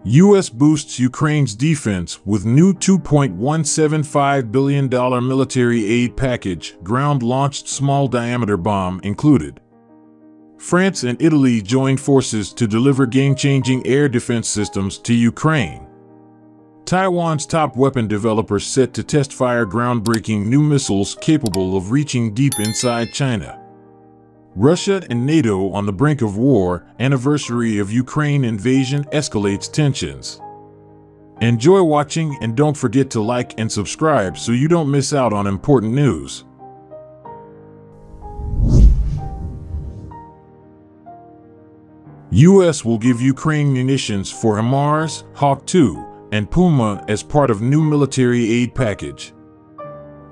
U.S. boosts Ukraine's defense with new $2.175 billion military aid package, ground-launched small-diameter bomb included. France and Italy joined forces to deliver game-changing air defense systems to Ukraine. Taiwan's top weapon developer set to test-fire groundbreaking new missiles capable of reaching deep inside China. Russia and NATO on the brink of war, anniversary of Ukraine invasion escalates tensions. Enjoy watching and don't forget to like and subscribe so you don't miss out on important news. U.S. will give Ukraine munitions for HIMARS, Hawk 2, and Puma as part of new military aid package.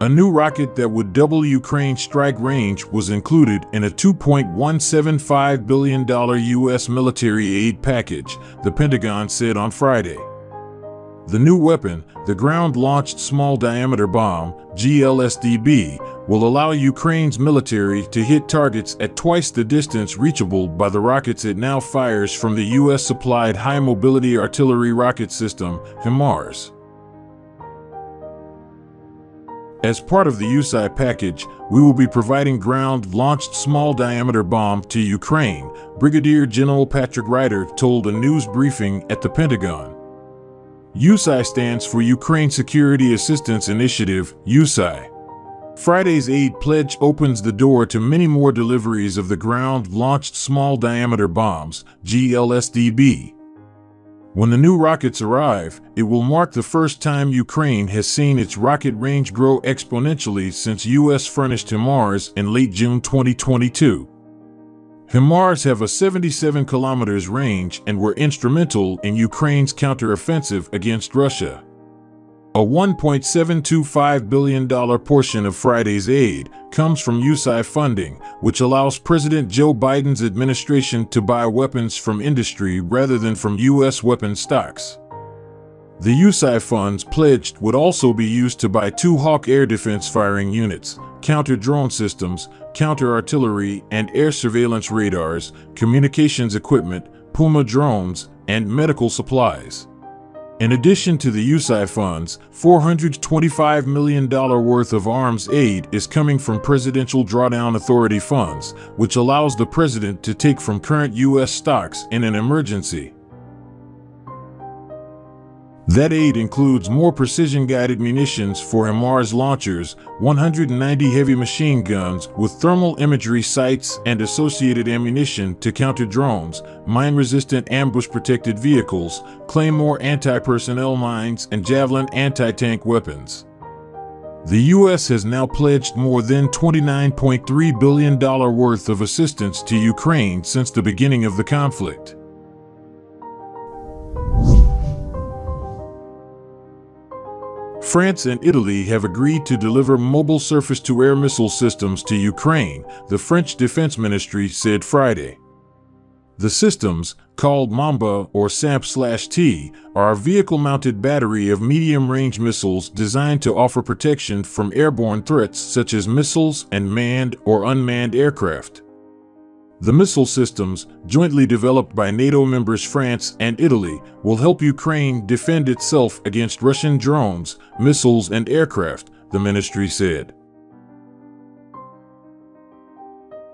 A new rocket that would double Ukraine's strike range was included in a $2.175 billion U.S. military aid package, the Pentagon said on Friday. The new weapon, the Ground-Launched Small-Diameter Bomb, GLSDB, will allow Ukraine's military to hit targets at twice the distance reachable by the rockets it now fires from the U.S.-supplied High-Mobility Artillery Rocket System, HIMARS. As part of the USAI package, we will be providing ground-launched small-diameter bomb to Ukraine, Brigadier General Patrick Ryder told a news briefing at the Pentagon. USAI stands for Ukraine Security Assistance Initiative, USAI. Friday's aid pledge opens the door to many more deliveries of the ground-launched small-diameter bombs, GLSDB. When the new rockets arrive, it will mark the first time Ukraine has seen its rocket range grow exponentially since U.S. furnished HIMARS in late June 2022. HIMARS have a 77 kilometers range and were instrumental in Ukraine's counteroffensive against Russia. A $1.725 billion portion of Friday's aid comes from USAI funding, which allows President Joe Biden's administration to buy weapons from industry rather than from U.S. weapon stocks. The USAI funds pledged would also be used to buy 2 Hawk air defense firing units, counter-drone systems, counter-artillery and air surveillance radars, communications equipment, Puma drones, and medical supplies. In addition to the USAI funds, $425 million worth of arms aid is coming from Presidential Drawdown Authority funds, which allows the president to take from current U.S. stocks in an emergency. That aid includes more precision-guided munitions for HIMARS launchers, 190 heavy machine guns with thermal imagery sights and associated ammunition to counter drones, mine-resistant ambush-protected vehicles, Claymore anti-personnel mines, and Javelin anti-tank weapons. The U.S. has now pledged more than $29.3 billion worth of assistance to Ukraine since the beginning of the conflict. France and Italy have agreed to deliver mobile surface-to-air missile systems to Ukraine, the French Defense Ministry said Friday. The systems, called Mamba or SAMP/T, are a vehicle-mounted battery of medium-range missiles designed to offer protection from airborne threats such as missiles and manned or unmanned aircraft. The missile systems, jointly developed by NATO members France and Italy, will help Ukraine defend itself against Russian drones, missiles, and aircraft, the ministry said.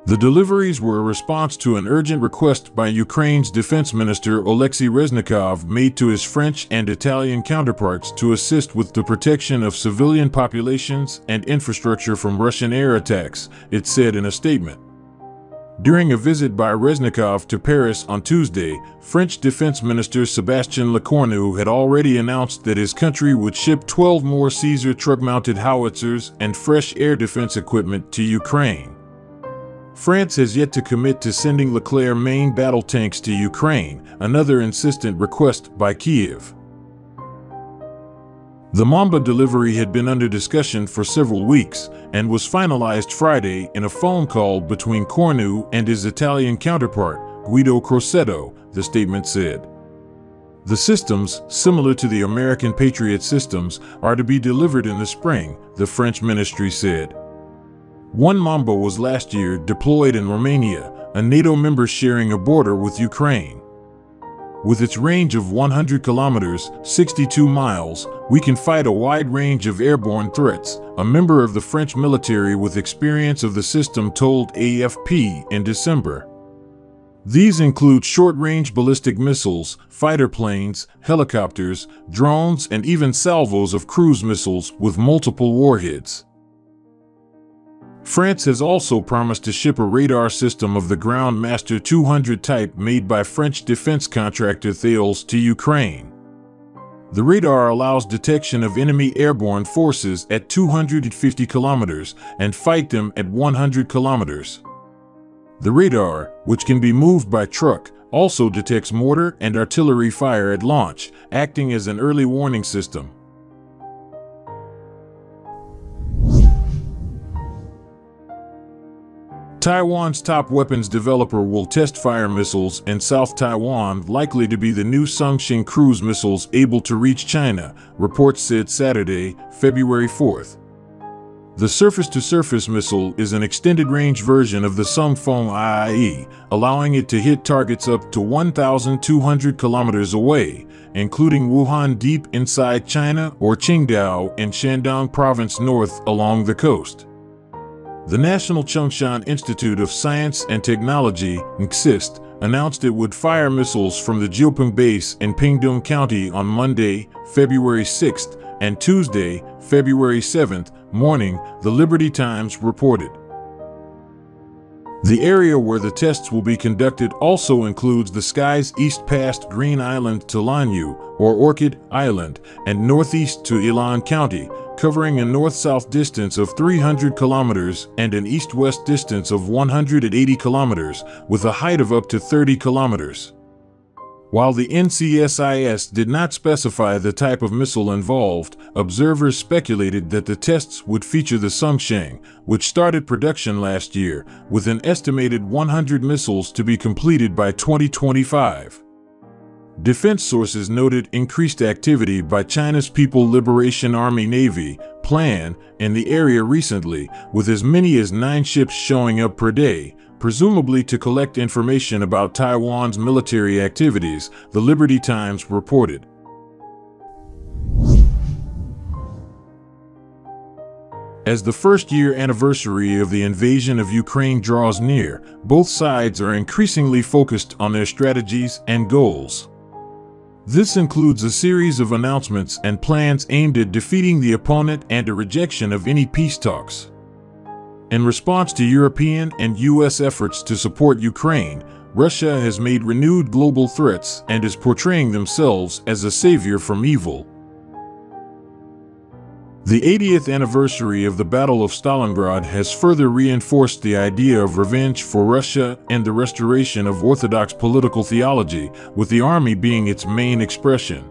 The deliveries were a response to an urgent request by Ukraine's Defense Minister Oleksiy Reznikov made to his French and Italian counterparts to assist with the protection of civilian populations and infrastructure from Russian air attacks, it said in a statement. During a visit by Reznikov to Paris on Tuesday, French Defense Minister Sébastien Lecornu had already announced that his country would ship 12 more Caesar truck-mounted howitzers and fresh air defense equipment to Ukraine. France has yet to commit to sending Leclerc main battle tanks to Ukraine, another insistent request by Kyiv. The Mamba delivery had been under discussion for several weeks and was finalized Friday in a phone call between Cornu and his Italian counterpart, Guido Crosetto, the statement said. The systems, similar to the American Patriot systems, are to be delivered in the spring, the French ministry said. One Mamba was last year deployed in Romania, a NATO member sharing a border with Ukraine. With its range of 100 kilometers, 62 miles, we can fight a wide range of airborne threats, a member of the French military with experience of the system told AFP in December. These include short-range ballistic missiles, fighter planes, helicopters, drones, and even salvos of cruise missiles with multiple warheads. France has also promised to ship a radar system of the Groundmaster 200 type made by French defense contractor Thales to Ukraine. The radar allows detection of enemy airborne forces at 250 kilometers and fight them at 100 kilometers. The radar, which can be moved by truck, also detects mortar and artillery fire at launch, acting as an early warning system. Taiwan's top weapons developer will test fire missiles in South Taiwan, likely to be the new Songxing cruise missiles able to reach China, reports said Saturday, February 4th. The surface-to-surface missile is an extended-range version of the Songfeng IIE, allowing it to hit targets up to 1,200 kilometers away, including Wuhan deep inside China or Qingdao in Shandong province north along the coast. The National Chongshan Institute of Science and Technology, NCSIST, announced it would fire missiles from the Jiuping base in Pingdong County on Monday, February 6th, and Tuesday, February 7th, morning, the Liberty Times reported. The area where the tests will be conducted also includes the skies east past Green Island to Lanyu, or Orchid Island, and northeast to Ilan County, covering a north-south distance of 300 kilometers and an east-west distance of 180 kilometers, with a height of up to 30 kilometers. While the NCSIS did not specify the type of missile involved, observers speculated that the tests would feature the Songxing, which started production last year, with an estimated 100 missiles to be completed by 2025. Defense sources noted increased activity by China's People's Liberation Army Navy, PLAN, in the area recently, with as many as 9 ships showing up per day, presumably to collect information about Taiwan's military activities, the Liberty Times reported. As the first-year anniversary of the invasion of Ukraine draws near, both sides are increasingly focused on their strategies and goals. This includes a series of announcements and plans aimed at defeating the opponent and a rejection of any peace talks. In response to European and U.S. efforts to support Ukraine, Russia has made renewed global threats and is portraying themselves as a savior from evil. The 80th anniversary of the Battle of Stalingrad has further reinforced the idea of revenge for Russia and the restoration of orthodox political theology, with the army being its main expression.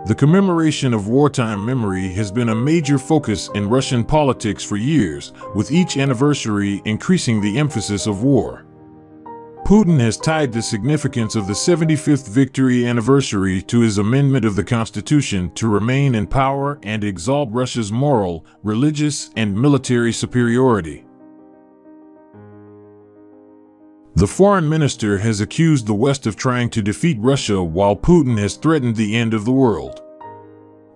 The commemoration of wartime memory has been a major focus in Russian politics for years, with each anniversary increasing the emphasis of war. Putin has tied the significance of the 75th victory anniversary to his amendment of the Constitution to remain in power and exalt Russia's moral, religious, and military superiority. The foreign minister has accused the West of trying to defeat Russia while Putin has threatened the end of the world.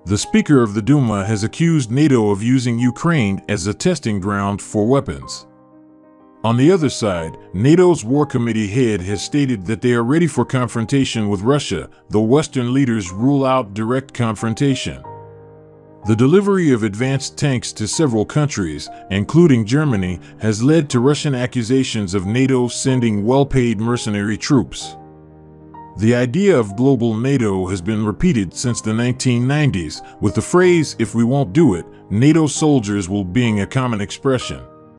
The Speaker of the Duma has accused NATO of using Ukraine as a testing ground for weapons. On the other side, NATO's War Committee head has stated that they are ready for confrontation with Russia, though Western leaders rule out direct confrontation. The delivery of advanced tanks to several countries, including Germany, has led to Russian accusations of NATO sending well-paid mercenary troops. The idea of global NATO has been repeated since the 1990s, with the phrase, "if we won't do it, NATO soldiers will" being a common expression.